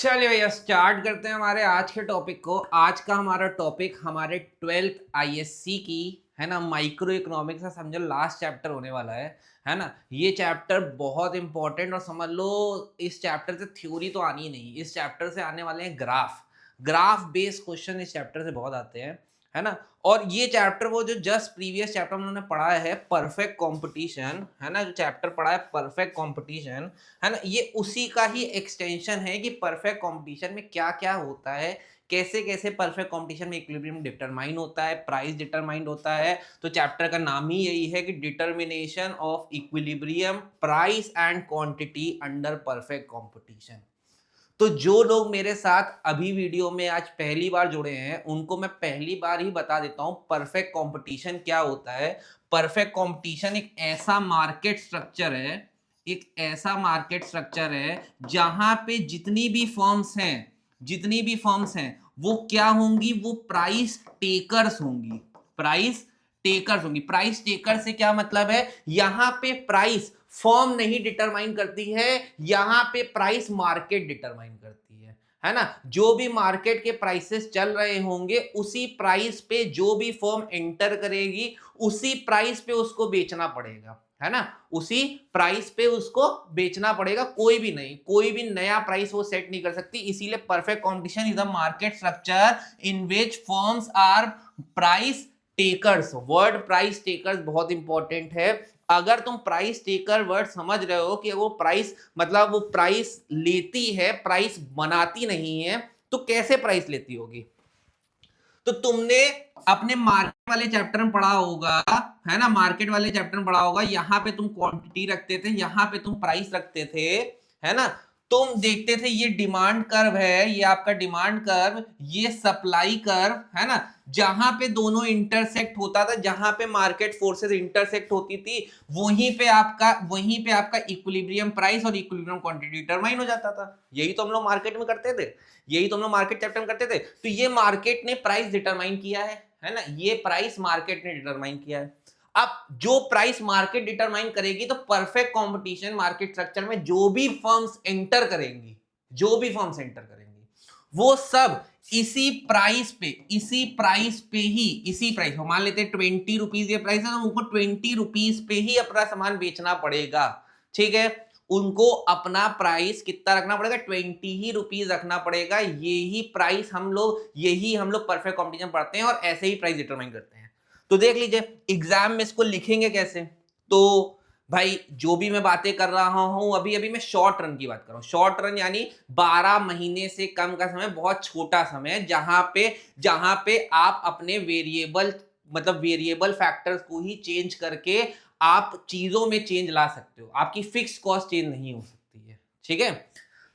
चलिए भैया स्टार्ट करते हैं हमारे आज के टॉपिक को। आज का हमारा टॉपिक हमारे 12th आईएससी की है ना, माइक्रो इकोनॉमिक्स का समझो लास्ट चैप्टर होने वाला है ना। ये चैप्टर बहुत इंपॉर्टेंट और समझ लो इस चैप्टर से थ्योरी तो आनी ही नहीं, इस चैप्टर से आने वाले हैं ग्राफ। ग्राफ बेस्ड क्वेश्चन इस चैप्टर से बहुत आते हैं, है ना। और ये चैप्टर वो जो जस्ट प्रीवियस चैप्टर उन्होंने पढ़ा है परफेक्ट कंपटीशन, है ना, जो चैप्टर पढ़ा है परफेक्ट कंपटीशन, है ना, ये उसी का ही एक्सटेंशन है कि परफेक्ट कंपटीशन में क्या क्या होता है, कैसे कैसे परफेक्ट कंपटीशन में इक्विलिब्रियम डिटरमाइन होता है, प्राइस डिटरमाइन होता है। तो चैप्टर का नाम ही यही है कि determination of equilibrium price and quantity under perfect competition. तो जो लोग मेरे साथ अभी वीडियो में आज पहली बार जुड़े हैं उनको मैं पहली बार ही बता देता हूं परफेक्ट कंपटीशन क्या होता है। परफेक्ट कंपटीशन एक ऐसा मार्केट स्ट्रक्चर है, एक ऐसा मार्केट स्ट्रक्चर है जहां पे जितनी भी फर्म्स हैं वो क्या होंगी, वो प्राइस टेकर्स होंगी। प्राइस टेकर से क्या मतलब है, यहां पे प्राइस फर्म नहीं डिटरमाइन करती है, यहां पे प्राइस मार्केट डिटरमाइन करती है ना। जो भी मार्केट के प्राइसेस चल रहे होंगे उसी प्राइस पे जो भी फर्म एंटर करेगी उसी प्राइस पे उसको बेचना पड़ेगा, है ना। उसी प्राइस पे उसको बेचना पड़ेगा, कोई भी नया प्राइस वो सेट नहीं कर सकती। इसीलिए perfect competition is a market structure in which firms are price takers. Word price takers बहुत इंपॉर्टेंट है। अगर तुम प्राइस टेकर वर्ड समझ रहे हो कि वो प्राइस मतलब वो प्राइस लेती है, प्राइस बनाती नहीं है, तो कैसे प्राइस लेती होगी। तो तुमने अपने मार्केट वाले चैप्टर में पढ़ा होगा, है ना, मार्केट वाले चैप्टर में पढ़ा होगा, यहां पे तुम क्वांटिटी रखते थे, यहां पे तुम प्राइस रखते थे, है ना। तुम देखते थे ये डिमांड कर्व है, ये आपका डिमांड कर्व, ये सप्लाई कर्व, है ना। जहां पे दोनों इंटरसेक्ट होता था, जहां पे मार्केट फोर्सेस इंटरसेक्ट होती थी, वहीं पे आपका इक्विलिब्रियम प्राइस और इक्विलिब्रियम क्वांटिटी डिटरमाइन हो जाता था। यही तो हम लोग मार्केट में करते थे, यही तो हम लोग मार्केट चैप्टर में करते थे। तो ये मार्केट ने प्राइस डिटरमाइन किया है ना, ये प्राइस मार्केट ने डिटरमाइन किया है। अब जो प्राइस मार्केट डिटरमाइन करेगी, तो परफेक्ट कंपटीशन मार्केट स्ट्रक्चर में जो भी फर्म्स एंटर करेंगी, वो सब इसी प्राइस पे ही, इसी प्राइस मान लेते हैं 20 रुपीज ये प्राइस है, तो उनको 20 रुपीज पे ही अपना सामान बेचना पड़ेगा, ठीक है। उनको अपना प्राइस कितना रखना पड़ेगा, 20 ही रुपीज रखना पड़ेगा। यही हम लोग परफेक्ट कंपटीशन पढ़ते हैं और ऐसे ही प्राइस डिटरमाइन करते हैं। तो देख लीजिए एग्जाम में इसको लिखेंगे कैसे। तो भाई जो भी मैं बातें कर रहा हूं अभी अभी मैं शॉर्ट रन की बात कर रहा हूं। शॉर्ट रन यानी 12 महीने से कम का समय, बहुत छोटा समय, जहां पे आप अपने वेरिएबल फैक्टर्स को ही चेंज करके आप चीजों में चेंज ला सकते हो, आपकी फिक्स कॉस्ट चेंज नहीं हो सकती है, ठीक है।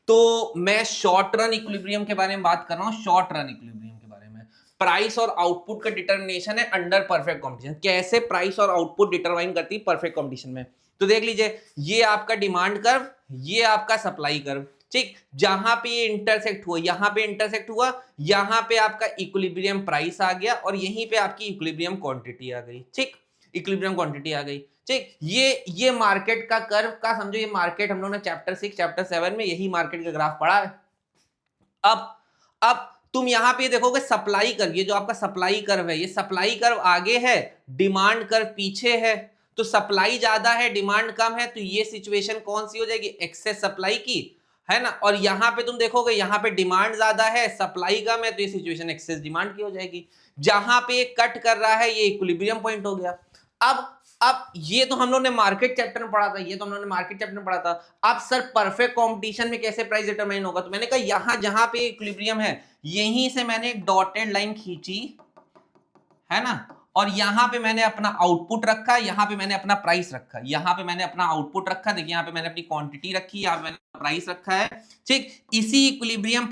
तो मैं शॉर्ट रन इक्विलिब्रियम के बारे में बात कर रहा हूं, शॉर्ट रन इक्विलिब्रियम के बारे में। प्राइस और आउटपुट का डिटर्मिनेशन है अंडर परफेक्ट कंपटीशन। कैसे प्राइस और आउटपुट डिटरमाइन करती है परफेक्ट कंपटीशन में। तो देख लीजिए ये आपका डिमांड कर्व, ये आपका सप्लाई कर्व, ठीक। जहां पे ये इंटरसेक्ट हुआ, यहां पे इंटरसेक्ट हुआ, यहां पे आपका इक्विलिब्रियम प्राइस आ गया और यहीं पे आपकी इक्विलिब्रियम क्वांटिटी आ गई, ठीक। इक्विलिब्रियम क्वांटिटी आ गई, ठीक। ये मार्केट का कर्व का समझो, ये मार्केट हम लोगों ने चैप्टर 6 चैप्टर 7 में यही मार्केट का ग्राफ पढ़ा है। अब तुम यहां पे देखोगे सप्लाई कर्व, ये जो आपका सप्लाई कर्व है, ये सप्लाई कर्व आगे है, डिमांड कर्व पीछे है। तो सप्लाई ज्यादा है, डिमांड कम है, तो ये सिचुएशन कौन सी हो जाएगी, एक्सेस सप्लाई की, है ना। और यहां पे तुम देखोगे यहां पे डिमांड ज्यादा है, सप्लाई कम है, तो ये सिचुएशन एक्सेस डिमांड की हो जाएगी। जहां पे कट कर रहा है ये इक्विलिब्रियम पॉइंट हो गया। अब ये तो हम लोग ने मार्केट चैप्टर में पढ़ा था, अब सर परफेक्ट कंपटीशन में कैसे प्राइस डिटरमाइन होगा। तो मैंने कहा यहां जहां पे इक्विलिब्रियम है, यहीं से मैंने एक डॉटेड लाइन खींची, है ना। और यहां पे मैंने अपना आउटपुट रखा, यहां पे मैंने अपना प्राइस रखा, यहां पे मैंने अपना आउटपुट रखा, देखिए यहां पे मैंने अपनी क्वांटिटी रखी, यहां पे मैंने प्राइस रखा है, ठीक। इसी इक्विलिब्रियम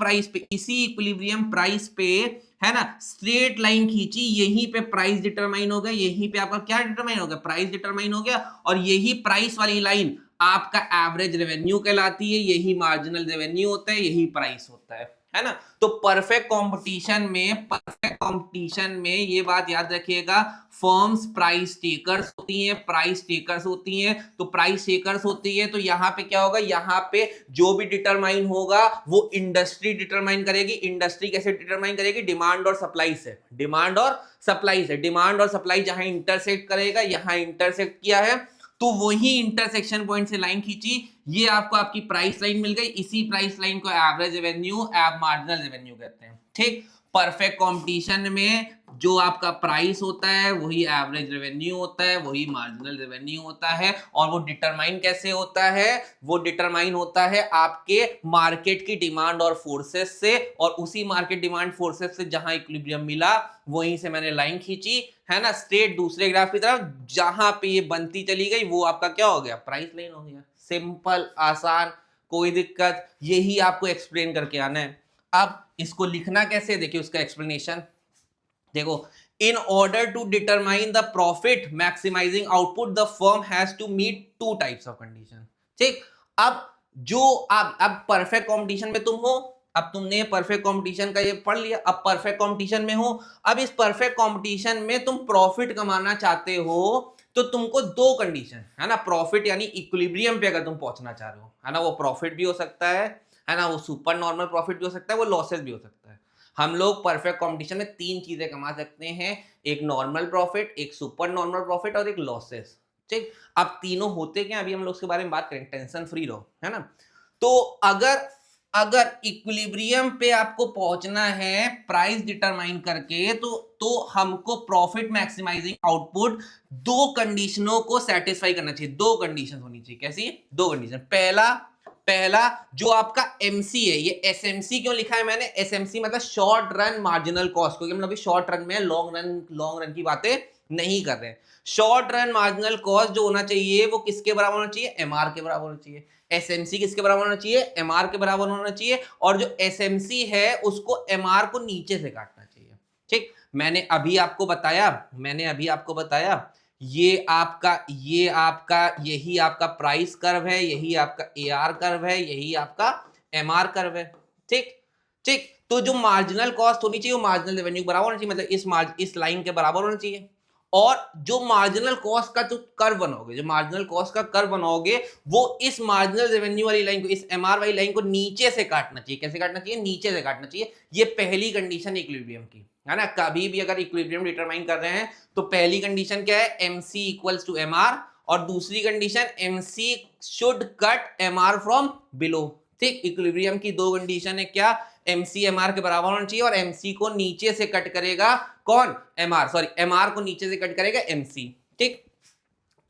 प्राइस पे, है ना, स्ट्रेट लाइन खींची, यहीं पे प्राइस डिटरमाइन हो गया, यहीं पे आपका क्या डिटरमाइन हो गया, प्राइस डिटरमाइन हो गया। और यही प्राइस वाली लाइन आपका एवरेज रेवेन्यू कहलाती है, यही मार्जिनल रेवेन्यू होता है, यही प्राइस होता है है ना। तो परफेक्ट कंपटीशन में ये बात याद रखिएगा, फर्म्स प्राइस टेकर्स होती हैं, तो प्राइस टेकर्स होती है, तो यहाँ पे क्या होगा, यहाँ पे जो भी डिटरमाइन होगा वो इंडस्ट्री डिटरमाइन करेगी। इंडस्ट्री कैसे डिटरमाइन करेगी, डिमांड और सप्लाई से, डिमांड और सप्लाई जहां इंटरसेक्ट करेगा, यहां इंटरसेक्ट किया है तो वही इंटरसेक्शन पॉइंट से लाइन खींची, ये आपको आपकी प्राइस लाइन मिल गई। इसी प्राइस लाइन को एवरेज रेवेन्यू मार्जिनल रेवेन्यू कहते हैं, ठीक। परफेक्ट कंपटीशन में जो आपका प्राइस होता है वही एवरेज रेवेन्यू होता है, वही मार्जिनल रेवेन्यू होता है। और वो डिटरमाइन कैसे होता है, वो डिटरमाइन होता है आपके मार्केट की डिमांड और फोर्सेस से, और उसी मार्केट डिमांड फोर्सेस से जहां इक्विलिब्रियम मिला वहीं से मैंने लाइन खींची, है ना, स्ट्रेट दूसरे ग्राफ की तरफ, जहां पे ये बनती चली गई वो आपका क्या हो गया, प्राइस लाइन हो गया। सिंपल, आसान, कोई दिक्कत, यही आपको एक्सप्लेन करके आना है। अब इसको लिखना कैसे, देखिए उसका एक्सप्लेनेशन देखो। In order to determine the profit maximising output the firm has to meet two types of condition, ठीक। अब जो अब परफेक्ट कंपटीशन में तुम हो, अब तुमने परफेक्ट कंपटीशन का ये पढ़ लिया, अब परफेक्ट कंपटीशन में हो। अब इस परफेक्ट कंपटीशन में तुम प्रॉफिट कमाना चाहते हो तो तुमको दो कंडीशन, है ना, प्रॉफिट यानी इक्विलिब्रियम पे अगर तुम पहुंचना चाह रहे हो, है ना, वो प्रॉफिट भी हो सकता है ना, वो सुपर नॉर्मल प्रॉफिट भी हो सकता है, वो लॉसेस भी हो सकता है। हम लोग परफेक्ट कंपटीशन में तीन चीजें कमा सकते हैं, एक नॉर्मल प्रॉफिट, एक सुपर नॉर्मल प्रॉफिट और एक लॉसेस, ठीक। अब तीनों होते क्या, अभी हम लोग उसके बारे में बात करेंगे, टेंशन फ्री रहो, है ना। तो अगर अगर इक्विलिब्रियम पे आपको पहुंचना है प्राइस डिटरमाइन करके, तो हमको प्रॉफिट मैक्सिमाइजिंग आउटपुट दो कंडीशनों को सेटिस्फाई करना चाहिए। दो कंडीशन होनी चाहिए, कैसी, दो कंडीशन। पहला जो आपका एमसी है, ये एसएमसी क्यों लिखा है मैंने, एसएमसी मतलब शॉर्ट रन मार्जिनल कॉस्ट, क्योंकि हम अभी शॉर्ट रन में लॉन्ग रन की बातें नहीं कर रहे हैं। शॉर्ट रन मार्जिनल कॉस्ट जो होना चाहिए वो किसके बराबर होना चाहिए, एमआर के बराबर होना चाहिए। एसएमसी किसके बराबर होना चाहिए, एमआर के बराबर होना चाहिए। और जो एसएमसी है उसको एमआर को नीचे से काटना चाहिए, ठीक। मैंने अभी आपको बताया ये आपका यही आपका प्राइस कर्व है, यही आपका एआर कर्व है, यही आपका एमआर कर्व है, ठीक ठीक। तो जो मार्जिनल कॉस्ट होनी चाहिए वो मार्जिनल रेवेन्यू के बराबर होना चाहिए, मतलब इस लाइन के बराबर होना चाहिए। और जो मार्जिनल कॉस्ट का जो कर्व बनाओगे, वो इस मार्जिनल रेवेन्यू वाली लाइन को, इस एमआर वाली लाइन को नीचे से काटना चाहिए। कैसे काटना चाहिए, नीचे से काटना चाहिए। ये पहली कंडीशन इक्विलिब्रियम की, है ना। कभी भी अगर इक्विलिब्रियम डिटरमाइन कर रहे हैं तो पहली कंडीशन क्या है, एमसी इक्वल्स टू एमआर, और दूसरी condition MC should cut MR from below, ठीक। इक्विलिब्रियम की दो कंडीशन है, क्या, एमसी एमआर के बराबर होना चाहिए और एमसी को नीचे से कट करेगा कौन, एमआर को नीचे से कट करेगा एमसी, ठीक।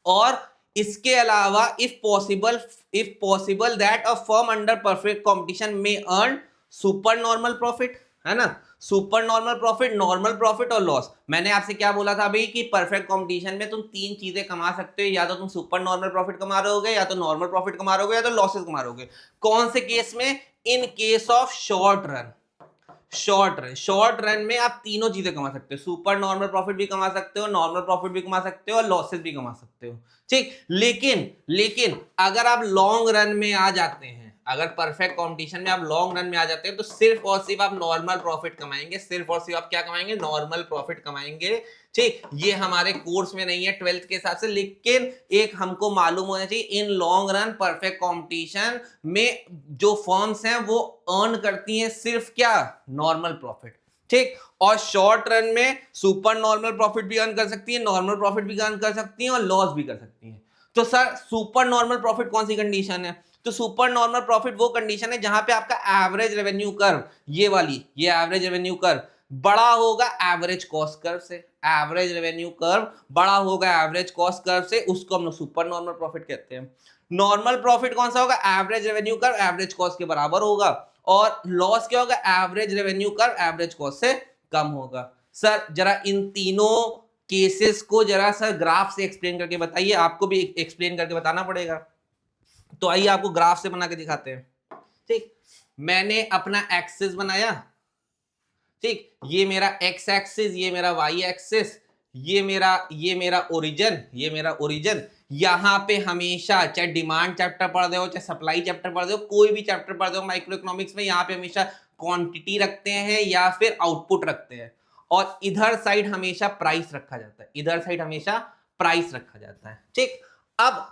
और इसके अलावा if possible that a firm under perfect competition में अर्न सुपर नॉर्मल प्रॉफिट, है ना, super normal profit, normal profit और लॉस। मैंने आपसे क्या बोला था अभी कि परफेक्ट कंपटीशन में तुम तीन चीजें कमा सकते हो, या तो तुम सुपर नॉर्मल प्रॉफिट कमा रहे होगे, या तो नॉर्मल प्रॉफिट कमा रहे होगे, या तो लॉसेस कमा रहे होगे। कौन से केस में, in case of short run में आप तीनों चीजें कमा सकते हो, सुपर नॉर्मल प्रॉफिट भी कमा सकते हो, नॉर्मल प्रॉफिट भी कमा सकते हो और लॉसेस भी कमा सकते हो, ठीक। लेकिन अगर आप लॉन्ग रन में आ जाते हैं, अगर परफेक्ट कंपटीशन में आप लॉन्ग रन में आ जाते हैं तो सिर्फ और सिर्फ आप नॉर्मल प्रॉफिट कमाएंगे, सिर्फ और सिर्फ आप क्या कमाएंगे, नॉर्मल प्रॉफिट कमाएंगे, ठीक। ये हमारे कोर्स में नहीं है 12th के हिसाब से, लेकिन एक हमको मालूम होना चाहिए, in long run perfect competition में जो फर्म्स हैं वो अर्न करती हैं सिर्फ क्या, नॉर्मल प्रॉफिट, ठीक। और शॉर्ट रन में सुपर नॉर्मल प्रॉफिट भी अर्न कर सकती है, नॉर्मल प्रॉफिट भी अर्न कर सकती है और लॉस भी कर सकती है। तो सर सुपर नॉर्मल प्रॉफिट कौन सी कंडीशन है, तो सुपर नॉर्मल प्रॉफिट वो कंडीशन है जहां पे आपका एवरेज रेवेन्यू कर्व, ये एवरेज रेवेन्यू कर्व बड़ा होगा एवरेज कॉस्ट कर्व से, एवरेज रेवेन्यू कर्व बड़ा होगा एवरेज कॉस्ट कर्व से, उसको हम लोग सुपर नॉर्मल प्रॉफिट कहते हैं। नॉर्मल प्रॉफिट कौन सा होगा, average revenue curve average cost के बराबर होगा, और लॉस क्या होगा, average revenue curve average cost से कम होगा। सर जरा इन तीनों केसेस को जरा सर ग्राफ से एक्सप्लेन करके बताइए, आपको भी एक्सप्लेन करके बताना पड़ेगा। तो आइए आपको ग्राफ से बना के दिखाते हैं, ठीक। मैंने अपना एक्सिस बनाया, ठीक, ये मेरा एक्स एक्सिस, ये मेरा वाई एक्सिस, ये मेरा ओरिजिन, यहाँ पे हमेशा चाहे डिमांड चैप्टर पढ़ रहे हो चाहे सप्लाई चैप्टर पढ़ रहे हो, कोई भी चैप्टर पढ़ रहे हो माइक्रो इकोनॉमिक्स में, यहाँ पे हमेशा क्वांटिटी रखते हैं या फिर आउटपुट रखते हैं, और इधर साइड हमेशा प्राइस रखा जाता है, इधर साइड हमेशा प्राइस रखा जाता है। ठीक, अब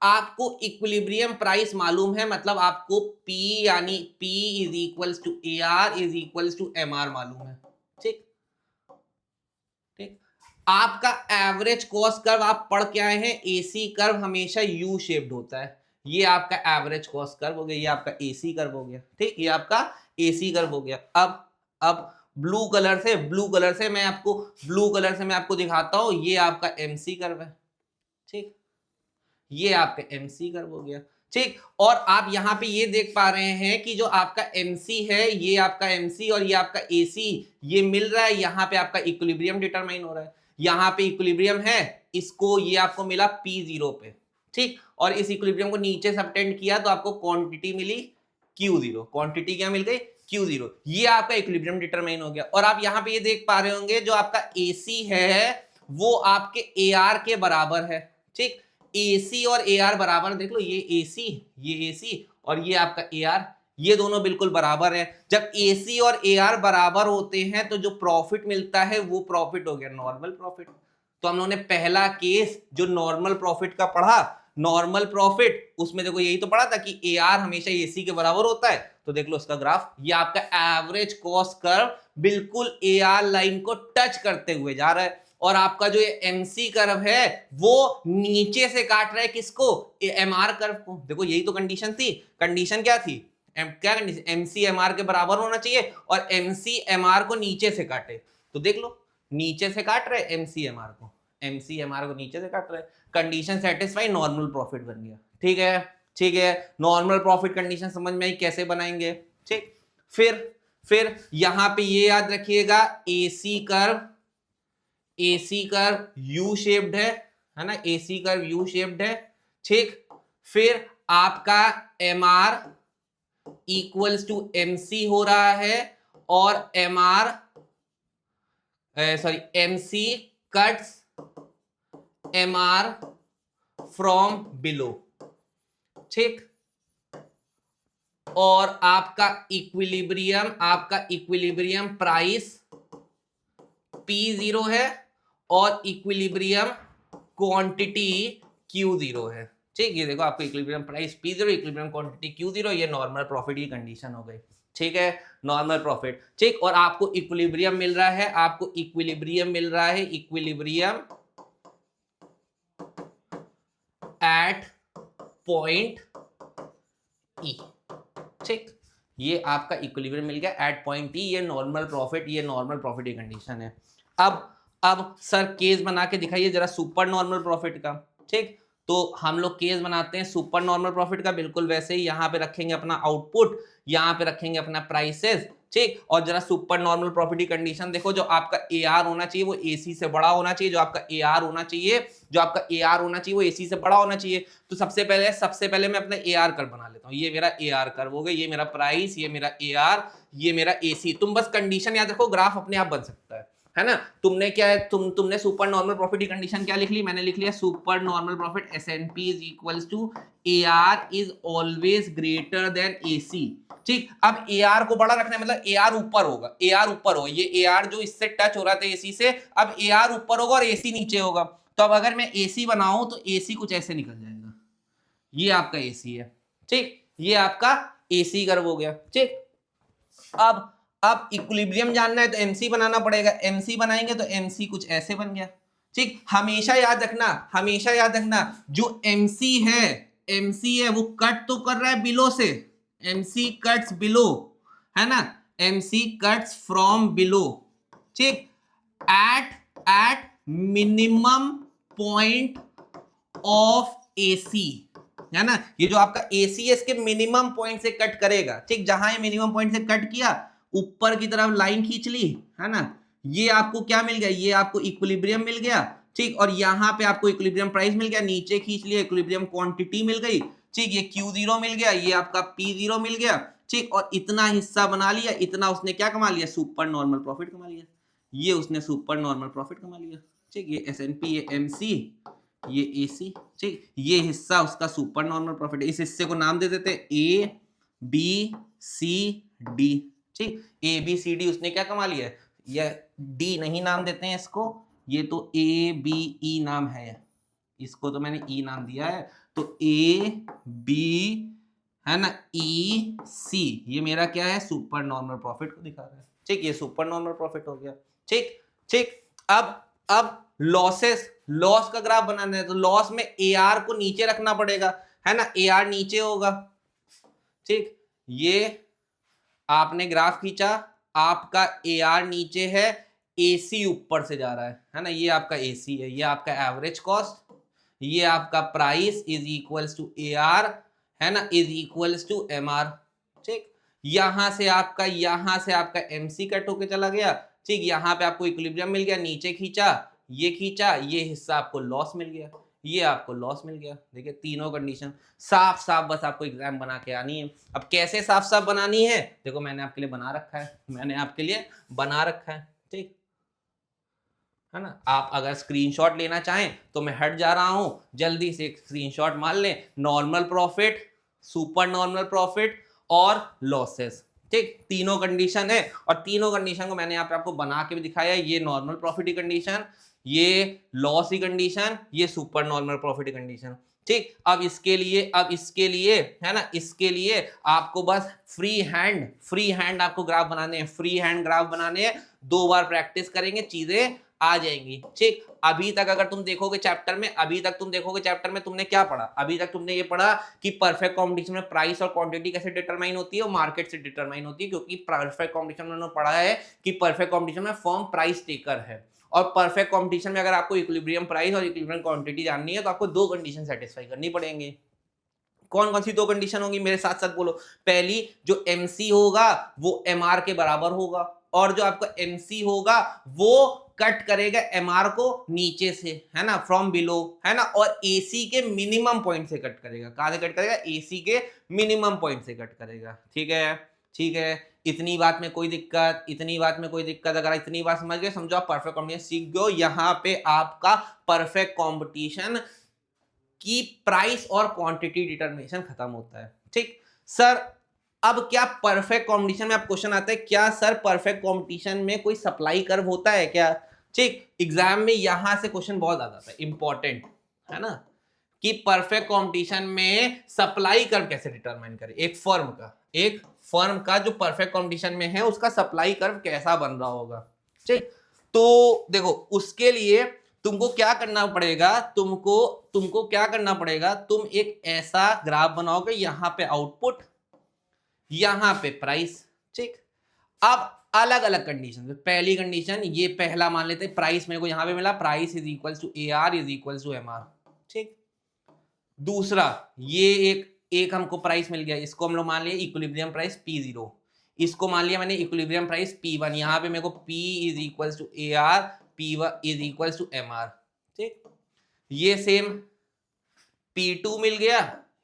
आपको इक्विलिब्रियम प्राइस मालूम है, मतलब आपको P यानी P is equals to AR is equals to MR मालूम है। ठीक ठीक, आपका एवरेज कॉस्ट कर्व आप पढ़ के आए हैं, AC कर्व हमेशा यू शेप्ड होता है, ये आपका एवरेज कॉस्ट कर्व हो गया, ये आपका AC कर्व हो गया। ठीक, ये आपका AC कर्व हो गया। अब ब्लू कलर से मैं आपको दिखाता हूं, ये आपका MC कर्व है। ठीक, ये आपका MC कर्व हो गया। ठीक, और आप यहां पे ये देख पा रहे हैं कि जो आपका MC है, ये आपका MC और ये आपका AC, ये मिल रहा है, यहां पे आपका इक्विलिब्रियम डिटरमाइन हो रहा है, यहां पे इक्विलिब्रियम है, इसको ये आपको मिला P0 पे। ठीक, और इस इक्विलिब्रियम को नीचे सबटेंड किया तो आपको क्वांटिटी मिली Q0, क्वांटिटी क्या मिल गई Q0, ये आपका इक्विलिब्रियम डिटरमाइन हो गया। और आप यहां पे ये देख पा रहे होंगे जो आपका AC है वो आपके AR के बराबर है। ठीक, AC और AR बराबर, देख लो ये AC और ये आपका AR, ये दोनों बिल्कुल बराबर है। जब AC और AR बराबर होते हैं तो जो प्रॉफिट मिलता है वो प्रॉफिट हो गया नॉर्मल प्रॉफिट। तो हम लोगों ने पहला केस जो नॉर्मल प्रॉफिट का पढ़ा, नॉर्मल प्रॉफिट, उसमें देखो यही तो पढ़ा था कि AR हमेशा AC के बराबर होता है। तो देख लो इसका ग्राफ, ये आपका एवरेज कॉस्ट कर्व बिल्कुल AR लाइन को टच करते हुए जा रहा है, और आपका जो ये MC कर्व है वो नीचे से काट रहा है किसको, MR कर्व को। देखो यही तो कंडीशन थी, कंडीशन क्या थी, क्या कंडीशन, MC MR के बराबर होना चाहिए और MC MR को नीचे से काटे। तो देख लो नीचे से काट रहे MC MR को नीचे से काट रहे, कंडीशन सेटिस्फाई, नॉर्मल प्रॉफिट बन गया। ठीक है, ठीक है, नॉर्मल प्रॉफिट कंडीशन समझ में आई कैसे बनाएंगे। ठीक, फिर यहां पे ये याद रखिएगा AC कर्व यू शेप्ड है ना, AC कर्व यू शेप्ड है। ठीक, फिर आपका MR इक्वल्स टू MC हो रहा है, और MC cuts MR from below. ठीक, और आपका इक्विलिब्रियम प्राइस P0 है और इक्विलिब्रियम क्वांटिटी Q0 है। ठीक, ये देखो आपको equilibrium price P0, equilibrium quantity Q0, ये नॉर्मल प्रॉफिट की कंडीशन हो गई। ठीक है, नॉर्मल प्रॉफिट। ठीक, और आपको इक्विलिब्रियम मिल रहा है, इक्विलिब्रियम एट पॉइंट E। ठीक, ये आपका इक्विलिब्रियम मिल गया एट पॉइंट E, ये नॉर्मल प्रॉफिट की कंडीशन है। अब सर केस बना के दिखाइए जरा सुपर नॉर्मल प्रॉफिट का। ठीक, तो हम लोग केस बनाते हैं सुपर नॉर्मल प्रॉफिट का, बिल्कुल वैसे ही यहाँ पे रखेंगे अपना आउटपुट, यहाँ पे रखेंगे अपना प्राइसेस। ठीक, और जरा सुपर नॉर्मल प्रॉफिट की कंडीशन देखो, जो आपका AR होना चाहिए वो AC से बड़ा होना चाहिए, जो आपका AR होना चाहिए वो AC से बड़ा होना चाहिए। तो सबसे पहले मैं अपना AR कर्व बना लेता हूँ, ये मेरा AR कर्व हो गया, ये मेरा प्राइस, ये मेरा AR, ये मेरा AC। तुम बस कंडीशन याद रखो, ग्राफ अपने आप बन सकता है ना। तुमने क्या है, तुमने सुपर नॉर्मल प्रॉफिट की कंडीशन क्या लिख ली, मैंने लिख लिया super normal profit SNP is equals to AR is always greater than AC। ठीक, अब AR को बड़ा रखना है, मतलब AR ऊपर होगा, ये AR जो इससे टच हो रहा था AC से, अब AR ऊपर होगा और AC नीचे होगा। तो अब अगर मैं AC बनाऊं तो AC कुछ ऐसे निकल जाएगा, ये आपका AC है। ठीक, ये आपका AC कर्व हो गया। ठीक, अब इक्विलिब्रियम जानना है तो MC बनाना पड़ेगा, MC बनाएंगे तो MC कुछ ऐसे बन गया। ठीक, हमेशा याद रखना जो MC है वो कट तो कर रहा है बिलो से, MC कट्स बिलो, है ना, MC कट्स फ्रॉम बिलो। ठीक, at minimum point of AC, है ना, ये जो आपका AC है इसके मिनिमम पॉइंट से कट करेगा। ठीक, जहां ये मिनिमम पॉइंट से कट किया, ऊपर की तरफ लाइन खींच ली, है ना, ये आपको क्या मिल गया, ये आपको इक्विलिब्रियम मिल गया। ठीक, और यहां पे आपको इक्विलिब्रियम प्राइस मिल गया, नीचे खींच लिया, इक्विलिब्रियम क्वांटिटी मिल गई। ठीक, ये Q0 मिल गया, ये आपका P0 मिल गया। ठीक, और इतना हिस्सा बना लिया, इतना उसने क्या कमा लिया, सुपर नॉर्मल प्रॉफिट कमा लिया, ये उसने सुपर नॉर्मल प्रॉफिट कमा लिया। ठीक, ये SNP, ये MC, ये AC, ठीक, ये हिस्सा उसका सुपर नॉर्मल प्रॉफिट है। इस हिस्से को नाम दे देते हैं ABCD, ठीक, ABCD उसने क्या कमा लिया है, या D नहीं नाम देते हैं इसको, ये तो ABE नाम है, इसको तो मैंने E नाम दिया है, तो AB है ना, EC ये मेरा क्या है, सुपर नॉर्मल प्रॉफिट को दिखा रहा है, ठीक, ये सुपर नॉर्मल प्रॉफिट हो गया, ठीक ठीक। अब लॉसेस, लॉस का ग्राफ बनाना है तो लॉस में AR को नीचे रखना पड़ेगा, है ना, AR नीचे होगा, ठीक, ये आपने ग्राफ खींचा, आपका AR नीचे है, AC ऊपर से जा रहा है ना, ये आपका AC है, ये आपका एवरेज कॉस्ट, ये आपका price is equals to AR, है ना, इज इक्वल्स टू MR, ठीक, यहां से आपका MC कट होके चला गया, ठीक, यहां पे आपको इक्विलिब्रियम मिल गया, नीचे खींचा, ये हिस्सा आपको लॉस मिल गया, ये आपको लॉस मिल गया। देखिए तीनों कंडीशन साफ साफ, बस आपको एग्जाम बना के आनी है। अब कैसे साफ साफ बनानी है, देखो मैंने आपके लिए बना रखा है, ठीक है ना। आप अगर स्क्रीनशॉट लेना चाहें तो मैं हट जा रहा हूं, जल्दी से एक स्क्रीनशॉट मार लें, normal profit, super normal profit और लॉसेस, ठीक, तीनों कंडीशन है, और तीनों कंडीशन को मैंने यहाँ पे आपको बना के भी दिखाया है, ये नॉर्मल प्रॉफिट की कंडीशन, ये लॉस की कंडीशन, ये सुपर नॉर्मल प्रॉफिट की कंडीशन, ठीक। अब इसके लिए है ना, इसके लिए आपको बस फ्री हैंड आपको ग्राफ बनाने हैं, फ्री हैंड ग्राफ बनाने हैं, 2 बार प्रैक्टिस करेंगे, चीजें आ जाएंगी, ठीक। अभी तक अगर तुम देखोगे चैप्टर में तुमने क्या पढ़ा, अभी तक तुमने ये पढ़ा कि परफेक्ट कॉम्पिटिशन में प्राइस और क्वांटिटी कैसे डिटरमाइन होती है, और मार्केट से डिटरमाइन होती है, क्योंकि परफेक्ट कॉम्पिटिशन में उन्होंने पढ़ा है कि परफेक्ट कॉम्पिटिशन में फर्म प्राइस टेकर है, और परफेक्ट कंपटीशन में अगर आपको इक्विलिब्रियम प्राइस और इक्विलिब्रियम क्वांटिटी जाननी है तो आपको 2 कंडीशन सेटिस्फाई करनी पड़ेंगी। कौन कौन सी 2 कंडीशन होंगी, मेरे साथ साथ बोलो। पहली, जो MC होगा वो MR के बराबर होगा, और जो आपका MC होगा वो कट करेगा MR को नीचे से, है ना, फ्रॉम बिलो, है ना, और AC के मिनिमम पॉइंट से कट करेगा। कहां से कट करेगा, AC के मिनिमम पॉइंट से कट करेगा, ठीक है, ठीक है। इतनी बात में कोई दिक्कत, अगर इतनी बात समझ गए, समझो आप परफेक्ट कॉम्पिटिशन सीख गए, यहां पे आपका परफेक्ट कॉम्पिटिशन की प्राइस और क्वांटिटी डिटरमिनेशन खत्म होता है, ठीक। सर अब क्या परफेक्ट कंपटीशन में, अब क्वेश्चन आता है, क्या सर परफेक्ट कंपटीशन में कोई सप्लाई कर्व होता है क्या, ठीक। एग्जाम में यहां से क्वेश्चन बहुत ज्यादा आता है, इंपॉर्टेंट है ना, कि परफेक्ट कंपटीशन में सप्लाई कर्व कैसे डिटरमाइन करें, एक फर्म का जो परफेक्ट कंपटीशन में है उसका सप्लाई कर्व कैसा बन रहा होगा, ठीक। तो देखो उसके लिए तुमको क्या करना पड़ेगा, तुम एक ऐसा ग्राफ बनाओगे, यहां पे आउटपुट, यहां पे प्राइस, ठीक। अब अलग अलग कंडीशन, पहली कंडीशन, ये पहला मान लेते हैं, प्राइस मेरे को यहां पे मिला, price is equal to AR is equal to MR, ठीक। दूसरा, ये एक हमको प्राइस मिल गया, इसको हम लोग मान लिया इक्विलिब्रियम प्राइस P0, इसको मान लिया मैंने इक्विलिब्रियम प्राइस P1, यहां पे मेरे को P is equal to AR, P1 is equal to MR, ठीक। ये सेम P2 मिल गया,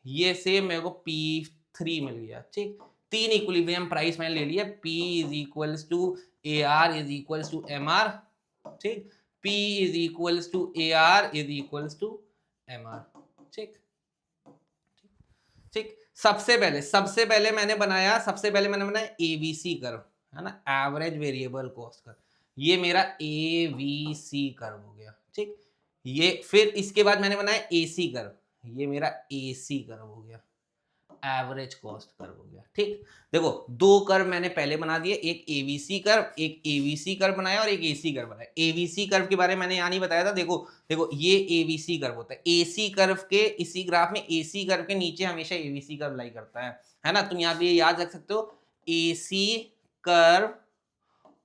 ये सेम मेरे को P3 मिल गया, ठीक। 3 इक्विलिब्रियम प्राइस मैंने ले लिया, P is equal to AR is equal to MR, ठीक, P is equal to AR is equal to MR, ठीक ठीक। सबसे पहले मैंने बनाया ABC कर्व, है ना, एवरेज वेरिएबल कॉस्ट कर्व, ये मेरा ABC कर्व हो गया, ठीक। ये फिर इसके बाद मैंने बनाया AC कर्व, ये मेरा AC कर्व हो गया, एवरेज कॉस्ट कर्व हो गया, ठीक। देखो 2 कर्व मैंने पहले बना दिए, एक ABC कर्व बनाया और एक AC कर्व बनाया। ABC कर्व के बारे में मैंने यहाँ नहीं बताया था, देखो ये ABC कर्व होता है, AC कर्व के इसी ग्राफ में AC कर्व के नीचे हमेशा ABC कर्व लाई करता है ना। तुम यहाँ पे याद रख सकते हो, AC कर्व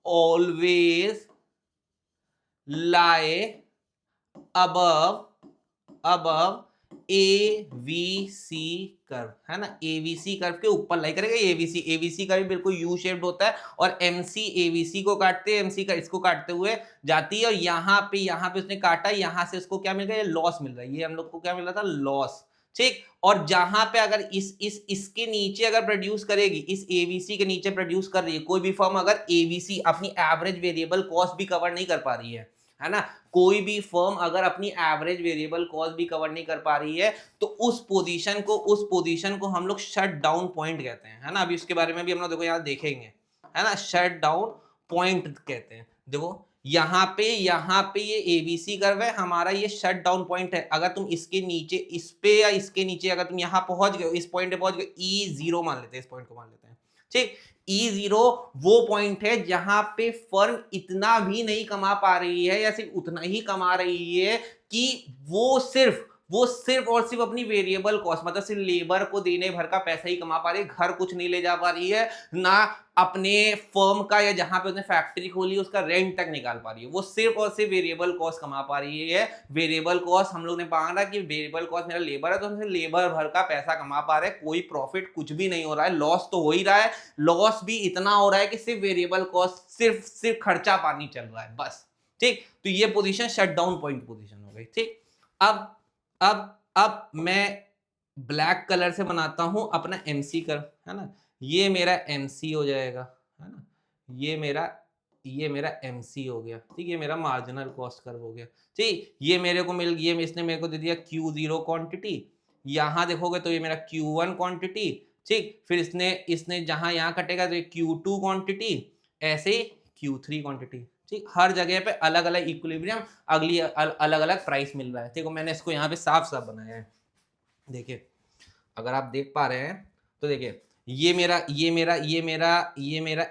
ऑलवेज लाई above ABC कर्व, है ना, ABC कर्व के ऊपर लाई करेगा, ABC कर्व बिल्कुल यू शेप्ड होता है, और MC ABC को काटते हैं, MC का इसको काटते हुए जाती है, और यहाँ पे उसने काटा, यहाँ से उसको क्या मिल गया, लॉस मिल रहा है, ये हम लोग को क्या मिल रहा था, लॉस, ठीक। और जहां पे अगर इसके नीचे अगर प्रोड्यूस करेगी, इस ABC के नीचे प्रोड्यूस कर रही है कोई भी फर्म, अगर ABC अपनी एवरेज वेरिएबल कॉस्ट भी कवर नहीं कर पा रही है, है ना। कोई भी फर्म अगर अपनी एवरेज वेरिएबल कॉस्ट भी कवर नहीं कर पा रही है तो उस पोजीशन को हम लोग शट डाउन पॉइंट कहते हैं, है ना। अभी उसके बारे में भी हम लोग देखो यहाँ देखेंगे, है ना, शट डाउन पॉइंट कहते हैं। देखो यहाँ पे ये एबीसी कर्व है हमारा, ये शट डाउन पॉइंट है। अगर तुम इसके नीचे, इस पे या इसके नीचे अगर तुम यहाँ पहुंच गए, इस पॉइंट पे पहुंच गए, E0 मान लेते हैं, इस पॉइंट को मान लेते हैं, ठीक। E0 वो पॉइंट है जहां पे फर्म इतना भी नहीं कमा पा रही है या सिर्फ उतना ही कमा रही है कि वो सिर्फ और सिर्फ अपनी वेरिएबल कॉस्ट, मतलब सिर्फ लेबर को देने भर का पैसा ही कमा पा रही है, घर कुछ नहीं ले जा पा रही है, ना अपने फर्म का या जहां पे उसने फैक्ट्री खोली उसका रेंट तक निकाल पा रही है, वो सिर्फ और सिर्फ वेरिएबल कॉस्ट कमा पा रही है। वेरिएबल कॉस्ट हम लोग ने पढ़ा कि वेरिएबल कॉस्ट मेरा लेबर है, तो हमसे लेबर भर का पैसा कमा पा रहे हैं, कोई प्रॉफिट कुछ भी नहीं हो रहा है, लॉस तो हो ही रहा है, लॉस भी इतना हो रहा है कि सिर्फ वेरिएबल कॉस्ट, सिर्फ खर्चा पानी चल रहा है बस, ठीक। तो ये position shut down point position हो गई, ठीक। अब मैं ब्लैक कलर से बनाता हूं अपना एमसी कर्व, है ना। ये मेरा एमसी हो जाएगा, है ना। ये मेरा एमसी हो गया, ठीक। ये मेरा मार्जिनल कॉस्ट कर्व हो गया, ठीक। ये मेरे को मिल गया, इसने मेरे को दे दिया Q0 क्वांटिटी, यहां देखोगे तो ये मेरा Q1 क्वांटिटी, ठीक। फिर इसने जहां यहां कटेगा तो ये Q2 क्वांटिटी, ऐसे Q3 क्वांटिटी, ठीक। हर जगह पे अलग अलग इक्विलिब्रियम, अलग अलग प्राइस मिल रहा है। देखो मैंने इसको यहाँ पे साफ साफ बनाया है, देखिए अगर आप देख पा रहे हैं तो देखिए ये मेरा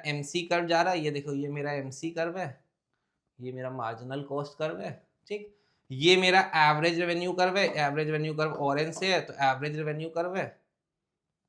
एमसी कर्व जा रहा है, ये देखो ये मेरा एमसी कर्व है, ये मेरा मार्जिनल कॉस्ट कर्व है, ठीक। ये मेरा एवरेज रेवेन्यू कर्व है, एवरेज रेवेन्यू कर्व ऑरेंज से है तो एवरेज रेवेन्यू कर्व है,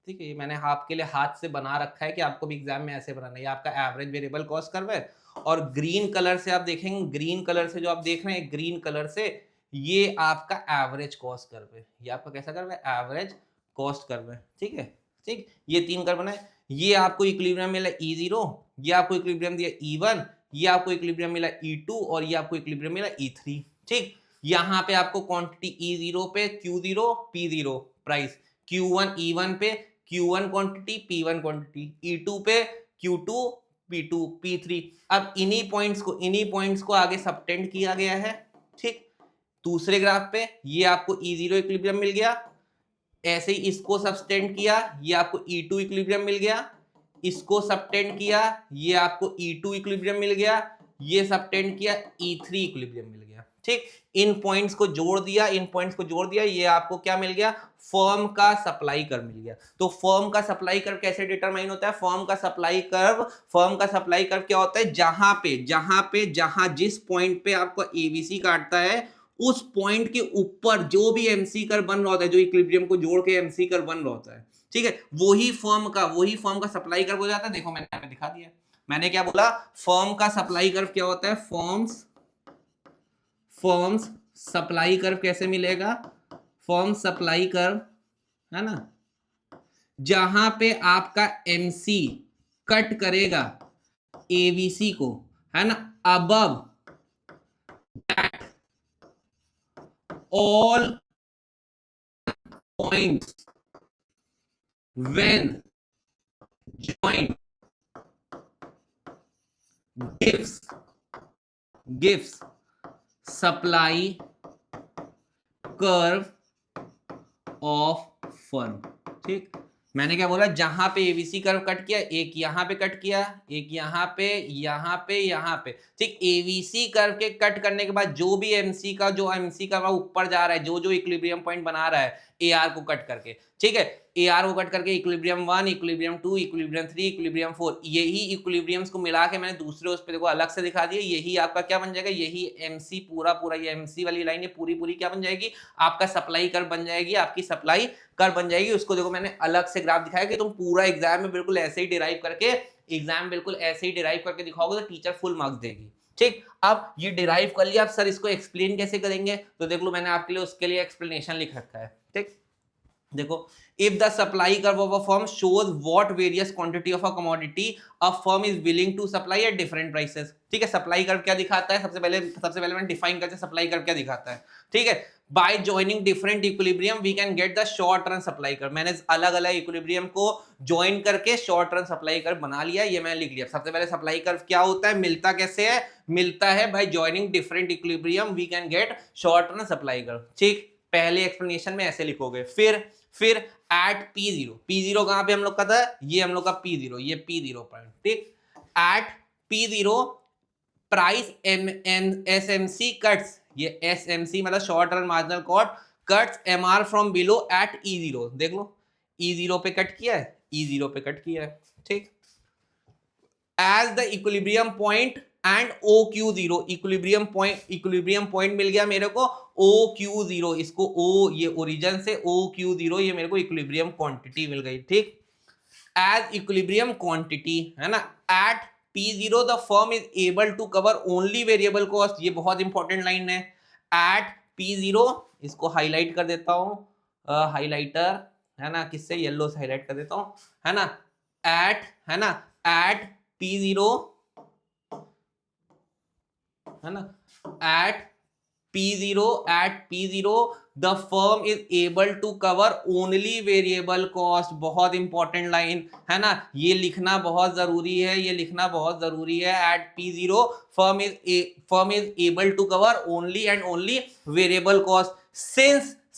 ठीक है। ये मैंने आपके लिए हाथ से बना रखा है कि आपको भी एग्जाम में ऐसे बनाना है। ये आपका एवरेज वेरिएबल कॉस्ट कर्व है, और ग्रीन कलर से आप देखेंगे, ग्रीन कलर से जो आप देख रहे हैं, ग्रीन कलर से ये आपका एवरेज कॉस्ट कर्व है। ये आपका कैसा कर्व है? एवरेज कॉस्ट कर्व है, ठीक है, ठीक। ये तीन कर्व बनाए, ये आपको इक्विलिब्रियम मिला E0, ये आपको इक्विलिब्रियम दिया E1, ये आपको इक्विलिब्रियम मिला E2 और ये आपको इक्विलिब्रियम मिला E3, ठीक। यहाँ पे आपको क्वांटिटी E0 पे Q0 P0 price, Q1 E1 पे Q1 quantity P1 quantity, E2 पे Q2 P2 P3। अब इन्हीं पॉइंट्स को आगे सबटेंड किया गया है, ठीक। दूसरे ग्राफ पे ये आपको E0 इक्विलिब्रियम मिल गया, ऐसे ही इसको सबटेंड किया, ये आपको E2 इक्विलिब्रियम मिल गया, इसको सबटेंड किया, ये आपको E2 इक्विलिब्रियम मिल गया, ये सबटेंड किया, E3 इक्विलिब्रियम मिल गया, ठीक। इन पॉइंट्स को जोड़ दिया, ये आपको क्या मिल गया? फर्म का सप्लाई कर्व मिल गया। तो फर्म का सप्लाई कर्व कैसे डिटरमाइन होता है? फर्म का सप्लाई कर्व क्या होता है? जहां जिस पॉइंट पे आपको एबीसी काटता है, उस पॉइंट के ऊपर जो भी एमसी कर्व बन रहा होता है, जो इक्विलिब्रियम को जोड़ के एमसी कर्व बन रहा होता है, ठीक है, वही फर्म का सप्लाई कर्व हो जाता है। देखो मैंने यहाँ पे दिखा दिया, मैंने क्या बोला? फर्म का सप्लाई कर्व क्या होता है? फर्म्स सप्लाई कर्व कैसे मिलेगा? फर्म सप्लाई कर्व, है ना, जहां पे आपका एमसी कट करेगा एबीसी को, है ना, above all points when joint gives supply curve of firm, ठीक। मैंने क्या बोला? जहां पे एबीसी कर्व कट किया, एक यहां पे कट किया, एक यहां पे, ठीक। एबीसी कर्व के कट करने के बाद जो भी एमसी का ऊपर जा रहा है, जो इक्विलिब्रियम पॉइंट बना रहा है एआर को कट करके, ठीक है, एआर को कट करके इक्विलिब्रियम 1, इक्विलिब्रियम 2, इक्विलिब्रियम 3, इक्विलिब्रियम 4, यही इक्विलिब्रियम्स को मिला के मैंने दूसरे उस पे देखो अलग से दिखा दिया। यही आपका क्या बन जाएगा? यही एमसी पूरा ये एमसी वाली लाइन है पूरी क्या बन जाएगी? आपका सप्लाई कर्व बन जाएगी, आपकी सप्लाई कर्व बन जाएगी। उसको देखो मैंने अलग से ग्राफ दिखाया कि तुम पूरा एग्जाम में बिल्कुल ऐसे ही डिराइव करके दिखाओगे तो टीचर फुल मार्क्स देगी, ठीक। अब ये डिराइव कर लिया, अब सर इसको एक्सप्लेन कैसे करेंगे? तो देख लो मैंने आपके लिए उसके लिए एक्सप्लेनेशन लिख रखा है, ठीक। देखो, if the supply curve of a firm shows what various quantity of a commodity a firm is willing to supply at different prices, ठीक है। सप्लाई कर्व क्या दिखाता है? सबसे पहले मैंने डिफाइन करते हैं सप्लाई कर्व क्या दिखाता है, ठीक है। By joining different equilibrium we can get the short run supply curve. मैंने अलग अलग इक्विलिब्रियम को ज्वाइन करके शॉर्ट रन सप्लाई कर्व बना लिया, ये मैंने लिख लिया। सबसे पहले सप्लाई कर्व क्या होता है, मिलता कैसे है, मिलता है by joining different equilibrium we can get short run supply curve. ठीक, पहले एक्सप्लेनेशन में ऐसे लिखोगे। फिर एट P0 कहां पे हम लोग का था, ये हम लोग का P0, ये P0 पॉइंट। ठीक, at P0 price SMC cuts, ये SMC मतलब short run marginal cost cuts MR from below at E0। देख लो E0 पे कट किया है, E0 पे कट किया है। ठीक, as the equilibrium point and OQ0, equilibrium point मिल गया मेरे को OQ0, इसको O ये ओरिजिन से OQ0 ये मेरे को इक्विलिब्रियम क्वांटिटी मिल गई। ठीक, एज इक्विलिब्रियम क्वांटिटी है ना, at P0 the firm is able to cover only variable cost. ये बहुत इंपॉर्टेंट लाइन है। एट P0, इसको हाईलाइट कर देता हूं, हाईलाइटर है ना, किससे, येलो से हाईलाइट कर देता हूं, है ना। एट है ना, एट P0 है ना, at P0 the firm is able to cover only variable cost. बहुत इंपॉर्टेंट लाइन है ना, ये लिखना बहुत जरूरी है, ये लिखना बहुत जरूरी है। At P0 firm is able to cover only and only variable cost.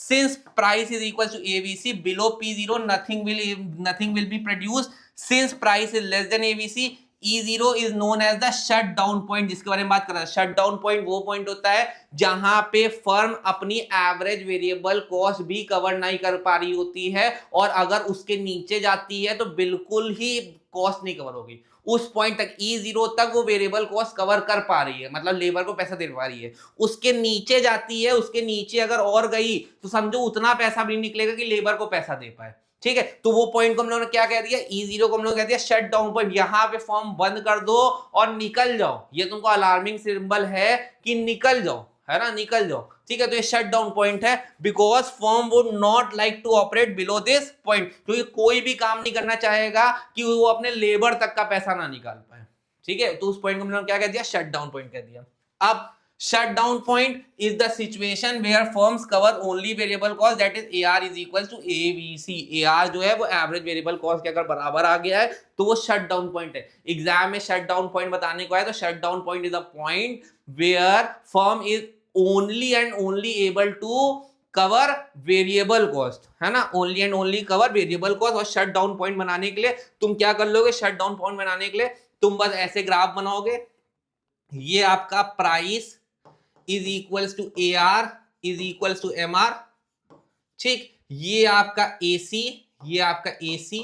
since price is equal to ABC below P0 nothing will be produced। since price is less than ABC E0 is known as the shut down point, जिसके बारे में बात कर रहा है। Shut down point वो point होता है जहां पे फर्म अपनी एवरेज वेरिएबल कॉस्ट भी कवर नहीं कर पा रही होती है, और अगर उसके नीचे जाती है तो बिल्कुल ही कॉस्ट नहीं कवर होगी। उस पॉइंट तक E0 तक वो वेरिएबल कॉस्ट कवर कर पा रही है, मतलब लेबर को पैसा दे पा रही है। उसके नीचे जाती है, उसके नीचे अगर और गई तो समझो उतना पैसा भी निकलेगा कि लेबर को पैसा दे पाए। ठीक है, तो वो पॉइंट को हम लोगों ने क्या कह दिया, E0 को हम लोग कह दिया शट डाउन पॉइंट। यहां पे फॉर्म बंद कर दो और निकल जाओ, ये तुमको अलार्मिंग सिंबल है कि निकल जाओ, है ना, निकल जाओ। ठीक है, तो ये शट डाउन पॉइंट है, because firm would not like to operate below this point, क्योंकि कोई भी काम नहीं करना चाहेगा कि वो अपने लेबर तक का पैसा ना निकाल पाए। ठीक है, तो उस पॉइंट को हम लोग क्या कह दिया, शट डाउन पॉइंट कह दिया। अब shut down point is the situation where firms cover only variable cost, that is AR is equal to ABC। AR जो है वो एवरेज वेरिएबल कॉस्ट के अगर बराबर आ गया है तो वो शट डाउन पॉइंट है। एग्जाम में शट डाउन पॉइंट बताने को है तो shut down point is the point where firm is only and only able to cover variable cost, है ना, only and only cover variable cost. और शट डाउन पॉइंट बनाने के लिए तुम क्या कर लोगे, शट डाउन पॉइंट बनाने के लिए तुम बस ऐसे ग्राफ बनाओगे, ये आपका price is equals to AR is equals to MR। ठीक, ये आपका AC, ये आपका AC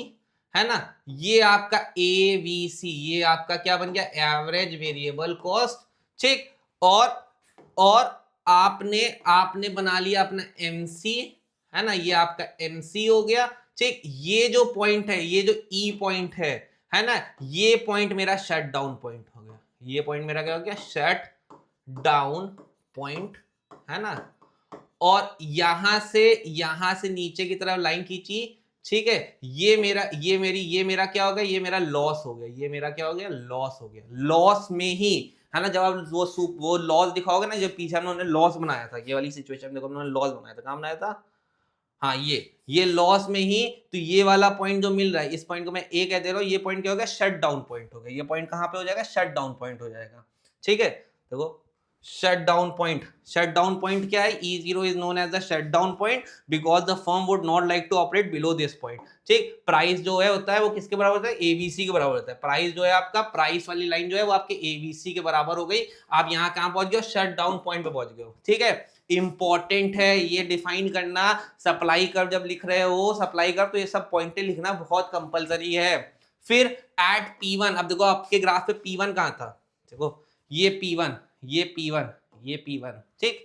है ना, ये आपका ABC, ये आपका क्या बन गया, एवरेज वेरिएबल कॉस्ट। ठीक, और आपने बना लिया अपना MC, है ना, ये आपका MC हो गया। ठीक, ये जो पॉइंट है, ये जो E पॉइंट है ना, ये पॉइंट मेरा शट डाउन पॉइंट हो गया। ये पॉइंट मेरा क्या हो गया, शट डाउन पॉइंट, है ना। और यहां से नीचे की तरफ लाइन खींची। ठीक है, ये मेरा क्या हो गया, ये मेरा लॉस हो गया, ये मेरा क्या हो गया, लॉस हो गया। लॉस में ही, है ना, जब आप वो लॉस दिखाओगे ना, जब पीछे हमने लॉस बनाया था, ये वाली सिचुएशन देखो हमने लॉस बनाया था, कहां बनाया था, हाँ ये लॉस में ही। तो ये वाला पॉइंट जो मिल रहा है, इस पॉइंट को मैं ए कह दे रहा हूं, ये पॉइंट क्या हो गया, शट डाउन पॉइंट हो गया। ये पॉइंट कहां पे हो जाएगा, शट डाउन पॉइंट हो जाएगा। ठीक है, देखो शट डाउन पॉइंट क्या है, E0 is known as the shut down point because the firm would not like to operate below this point. ठीक, प्राइस जो है होता है वो किसके बराबर होता है, ABC के बराबर होता है। प्राइस जो है आपका, प्राइस वाली लाइन जो है वो आपके ABC के बराबर हो गई। आप यहाँ कहां पहुंच गए, शट डाउन पॉइंट पे पहुंच गए हो। ठीक है, इंपॉर्टेंट है ये डिफाइन करना, सप्लाई कर्व जब लिख रहे हो, सप्लाई कर्व, तो ये सब पॉइंटें लिखना बहुत कंपलसरी है। फिर एट P1, अब देखो आपके ग्राफ पे P1 कहां था, देखो ये P1, ठीक,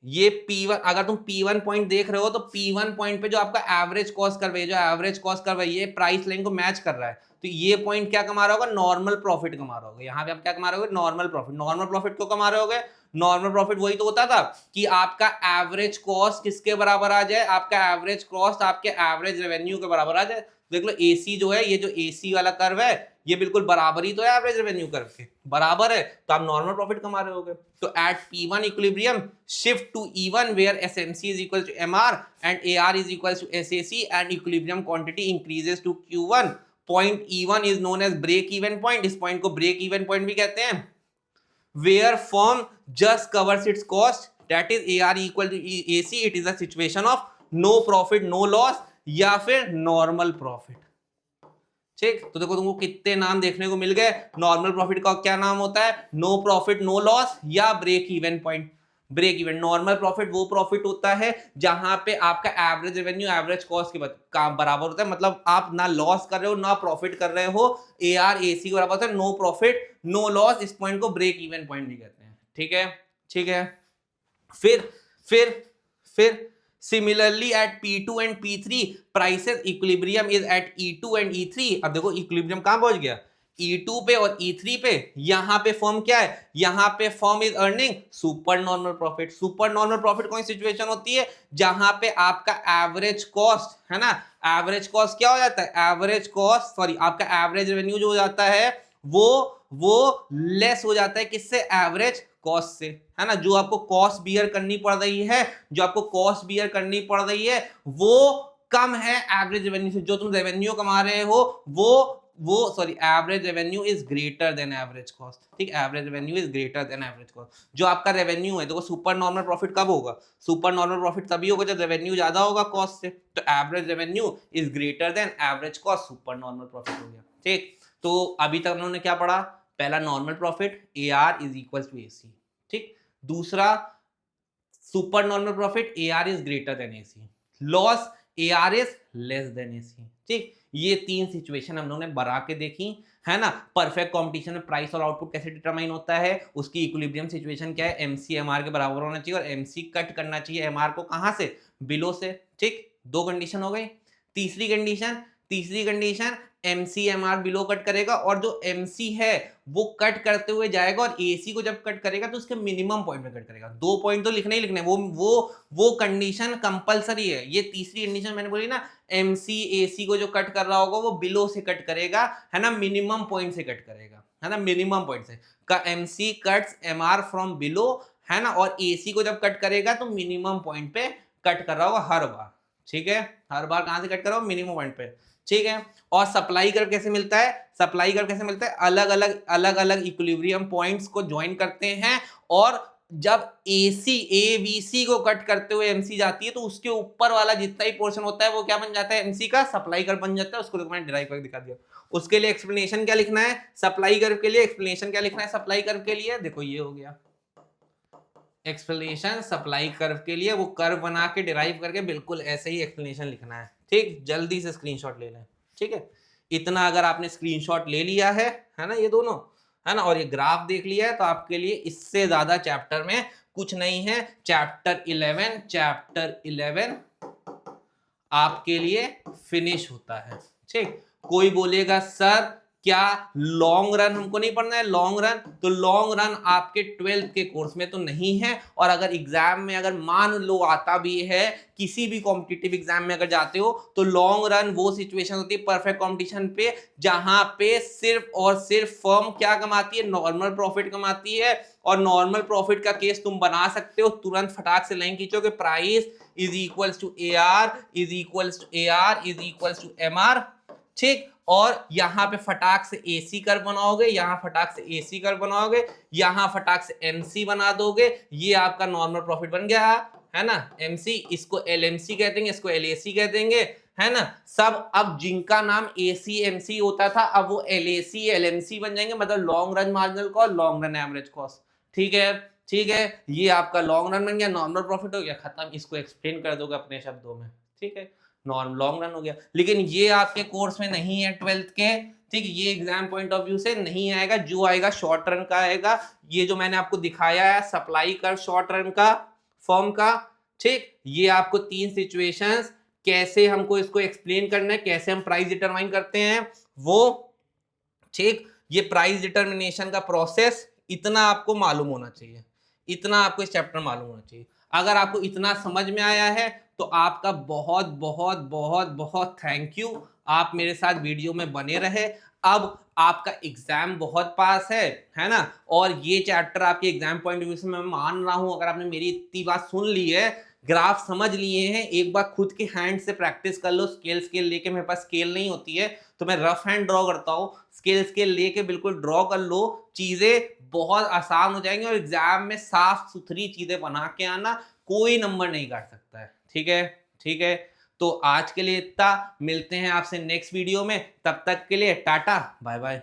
ये P1, अगर तुम P1 पॉइंट देख रहे हो तो P1 पॉइंट पे जो आपका एवरेज कॉस्ट कर्व है, जो एवरेज कॉस्ट कर्व है, ये प्राइस लाइन को मैच कर रहा है। तो ये पॉइंट क्या कमा रहा होगा, नॉर्मल प्रॉफिट कमा रहा होगा। यहाँ पे आप क्या कमा रहे होगे, नॉर्मल प्रॉफिट। नॉर्मल प्रॉफिट क्यों कमा रहे होगे, नॉर्मल प्रॉफिट वही तो होता था कि आपका एवरेज कॉस्ट किसके बराबर आ जाए, आपका एवरेज कॉस्ट आपके एवरेज रेवेन्यू के बराबर आ जाए। देख लो एसी जो है, ये जो एसी वाला कर्व है ये बिल्कुल बराबर ही तो है एवरेज रेवेन्यू कर्व के, बराबर है, तो आप नॉर्मल प्रॉफिट कमा रहे होगे। तो at P1 equilibrium shift to E1 where SMC is equal to MR and AR is equal to SAC and equilibrium quantity increases to Q1, point E1 is known as break even point, इस पॉइंट को break even point भी कहते हैं, where firm just covers its cost, that is AR equal to AC, it is a situation of no profit no loss या फिर normal profit. ठीक, तो देखो तुमको कितने नाम देखने को मिल गए। नॉर्मल प्रॉफिट का क्या नाम होता है? नो प्रॉफिट नो लॉस या break even point. Break even, normal profit वो प्रॉफिट होता है जहां पे आपका एवरेज रेवेन्यू एवरेज कॉस्ट के बराबर होता है, मतलब आप ना लॉस कर रहे हो ना प्रॉफिट कर रहे हो। AR AC के बराबर होता है, नो प्रॉफिट नो लॉस, इस पॉइंट को ब्रेक इवन पॉइंट भी कहते हैं। ठीक है, ठीक है। फिर Similarly at P2 and P3 prices equilibrium is at E2 and E3। अब देखो इक्विलिब्रियम कहां पहुंच गया? E2 पे और E3 पे। यहां पे फर्म क्या है? यहां पे firm is earning super normal profit. Super normal profit कौन सी सिचुएशन होती है? जहां पे आपका एवरेज कॉस्ट है ना, एवरेज कॉस्ट क्या हो जाता है? एवरेज कॉस्ट सॉरी आपका एवरेज रेवेन्यू जो हो जाता है वो लेस हो जाता है किससे? एवरेज कॉस्ट से, है ना। जो आपको कॉस्ट बियर करनी पड़ रही है, जो आपको कॉस्ट बियर करनी पड़ रही है वो कम है एवरेज रेवेन्यू से। जो तुम रेवेन्यू कमा रहे हो वो sorry average revenue is greater than average cost. ठीक, average revenue is greater than average cost. जो आपका रेवेन्यू है, देखो सुपर नॉर्मल प्रॉफिट कब होगा? सुपर नॉर्मल प्रॉफिट तभी होगा जब रेवेन्यू ज्यादा होगा कॉस्ट से। तो average revenue is greater than average cost, super normal profit हो गया। ठीक, तो अभी तक उन्होंने क्या पढ़ा? पहला normal profit AR is equal to AC। ठीक, दूसरा super normal profit AR is greater than AC, loss AR is less than AC। ठीक, ये तीन सिचुएशन हम लोगों ने बना के देखी, है ना। परफेक्ट कंपटीशन में प्राइस और आउटपुट कैसे डिटरमाइन होता है, उसकी इक्विलिब्रियम सिचुएशन क्या है, MC MR के बराबर होना चाहिए और MC कट करना चाहिए MR को कहां से? बिलो से। ठीक, दो कंडीशन हो गई। तीसरी condition MC MR below cut करेगा और जो MC है वो कट करते हुए जाएगा और AC को जब कट करेगा तो उसके मिनिमम पॉइंट में कट करेगा। दो पॉइंट तो लिखने ही लिखने, वो कंडीशन कंपलसरी है। ये तीसरी कंडीशन मैंने बोली ना, MC AC को जो कट कर रहा होगा वो बिलो से कट करेगा, है ना, मिनिमम पॉइंट से कट करेगा, है ना, मिनिमम पॉइंट से। का MC cuts MR from below, है ना, और AC को जब कट करेगा तो मिनिमम पॉइंट पे कट कर रहा होगा हर बार। ठीक है, हर बार कहां से कट कर रहा होगा? मिनिमम पॉइंट पे। ठीक है, और सप्लाई कर्व कैसे मिलता है? सप्लाई कर्व कैसे मिलता है? अलग अलग इक्विलिब्रियम पॉइंट्स को ज्वाइन करते हैं और जब ABC को कट करते हुए MC जाती है तो उसके ऊपर वाला जितना ही पोर्शन होता है वो क्या बन जाता है? MC का सप्लाई कर्व बन जाता है। उसको मैंने डिराइव करके दिखा दिया। उसके लिए एक्सप्लेनेशन क्या लिखना है? सप्लाई कर्व के लिए एक्सप्लेनेशन क्या लिखना है? सप्लाई कर्व के लिए देखो ये हो गया एक्सप्लेनेशन सप्लाई कर्व के लिए, वो कर्व बना के डिराइव करके बिल्कुल ऐसे ही एक्सप्लेनेशन लिखना है। ठीक, जल्दी से स्क्रीनशॉट ले लें। ठीक है, इतना अगर आपने स्क्रीनशॉट ले लिया है ना, ये दोनों, है ना, और ये ग्राफ देख लिया है तो आपके लिए इससे ज्यादा चैप्टर में कुछ नहीं है। चैप्टर 11 आपके लिए फिनिश होता है। ठीक, कोई बोलेगा सर क्या लॉन्ग रन हमको नहीं पढ़ना है? लॉन्ग रन, तो लॉन्ग रन आपके 12th के कोर्स में तो नहीं है। और अगर एग्जाम में अगर मान लो आता भी है, किसी भी कॉम्पिटिटिव एग्जाम में अगर जाते हो तो लॉन्ग रन वो सिचुएशन होती है परफेक्ट कंपटीशन पे जहां पे सिर्फ और सिर्फ फर्म क्या कमाती है? नॉर्मल प्रॉफिट कमाती है। और नॉर्मल प्रॉफिट का केस तुम बना सकते हो, तुरंत फटाक से लाइन खींचोगे, price is equals to AR is equals to AR is equals to MR। ठीक, और यहां पे फटाक से AC कर्व बनाओगे, यहां फटाक से AC कर्व बनाओगे, यहां फटाक से MC बना दोगे, ये आपका नॉर्मल प्रॉफिट बन गया, है ना। MC, इसको LMC कह देंगे, इसको LAC कह देंगे, है ना। सब अब जिनका नाम AC MC होता था अब वो LAC LMC बन जाएंगे, मतलब long run marginal cost, long run average cost. ठीक है, ठीक है, ये आपका लॉन्ग रन बन गया, नॉर्मल प्रॉफिट हो गया, खत्म। इसको एक्सप्लेन कर दोगे अपने शब्दों में। ठीक है, लॉन्ग रन हो गया। लेकिन ये आपके कोर्स में नहीं है 12th के। ठीक, ये एग्जाम पॉइंट ऑफ व्यू से नहीं आएगा। जो आएगा शॉर्ट रन का आएगा। ये जो मैंने आपको दिखाया है सप्लाई कर शॉर्ट रन का फॉर्म का। ठीक, ये आपको तीन सिचुएशंस, कैसे हमको इसको एक्सप्लेन करना है, कैसे हम प्राइस डिटरमाइन करते हैं वो। ठीक, ये प्राइस डिटर्मिनेशन का प्रोसेस इतना आपको मालूम होना चाहिए, इतना आपको इस चैप्टर मालूम होना चाहिए। अगर आपको इतना समझ में आया है तो आपका बहुत बहुत बहुत बहुत थैंक यू। आप मेरे साथ वीडियो में बने रहे। अब आपका एग्जाम बहुत पास है ना? और ये चैप्टर आपके एग्जाम पॉइंट ऑफ व्यू से मैं मान रहा हूं, अगर आपने मेरी इतनी बात सुन ली है, ग्राफ समझ लिए हैं, एक बार खुद के हैंड से प्रैक्टिस कर लो। स्केल लेके, मेरे पास स्केल नहीं होती है तो मैं रफ हैंड ड्रॉ करता हूँ। स्केल लेके बिल्कुल ड्रॉ कर लो, चीजें बहुत आसान हो जाएंगी और एग्जाम में साफ सुथरी चीजें बना के आना, कोई नंबर नहीं काट सकता है। ठीक है? ठीक है। तो आज के लिए इतना, मिलते हैं आपसे नेक्स्ट वीडियो में, तब तक के लिए टाटा बाय बाय।